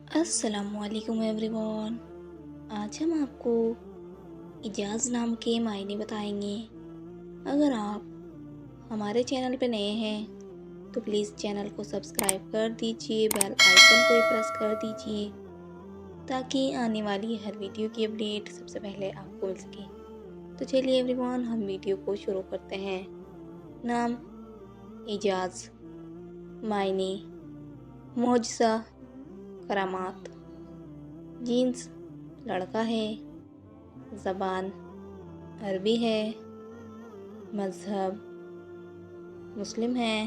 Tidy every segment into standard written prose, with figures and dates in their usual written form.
السلام علیکم every one. آج ہم آپ کو اعجاز نام کے معنی بتائیں گے۔ اگر آپ ہمارے چینل پہ نئے ہیں تو پلیز چینل کو سبسکرائب کر دیجئے، بیل آئیکن کو بھی پریس کر دیجئے تاکہ آنے والی ہر ویڈیو کی اپڈیٹ سب سے پہلے آپ کو مل سکے۔ تو چلیے ایوری ون، ہم ویڈیو کو شروع کرتے ہیں۔ نام اعجاز، معنی معجزہ، کرامات۔ جنس لڑکا ہے، زبان عربی ہے، مذہب مسلم ہے،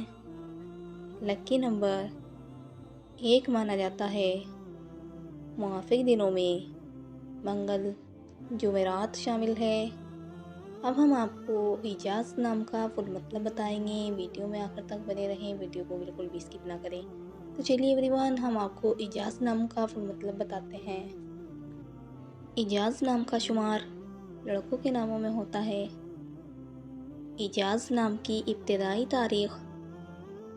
لکی نمبر 1 مانا جاتا ہے۔ موافق دنوں میں منگل جمعرات شامل ہے۔ اب ہم آپ کو اعجاز نام کا فل مطلب بتائیں گے۔ ویڈیو میں آخر تک بنے رہیں، ویڈیو کو بالکل بھی اسکپ نہ کریں۔ تو چلیے ایوری ون، ہم آپ کو اعجاز نام کا فل مطلب بتاتے ہیں۔ اعجاز نام کا شمار لڑکوں کے ناموں میں ہوتا ہے۔ اعجاز نام کی ابتدائی تاریخ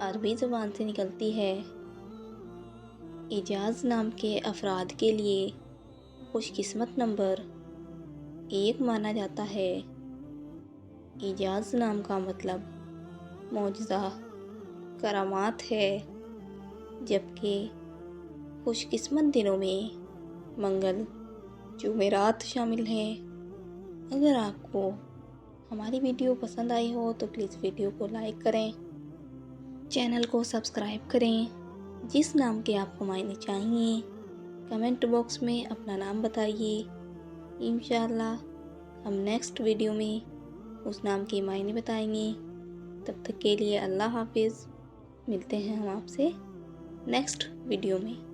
عربی زبان سے نکلتی ہے۔ اعجاز نام کے افراد کے لیے خوش قسمت نمبر 1 مانا جاتا ہے۔ اعجاز نام کا مطلب معجزہ، کرامات ہے، جبکہ خوش قسمت دنوں میں منگل جمعرات شامل ہیں۔ اگر آپ کو ہماری ویڈیو پسند آئی ہو تو پلیز ویڈیو کو لائک کریں، چینل کو سبسکرائب کریں۔ جس نام کے آپ کو معنی چاہیے کمنٹ باکس میں اپنا نام بتائیے۔ انشاءاللہ ہم نیکسٹ ویڈیو میں اس نام کے معنی بتائیں گے۔ تب تک کے لیے اللہ حافظ۔ ملتے ہیں ہم آپ سے نیکسٹ ویڈیو میں۔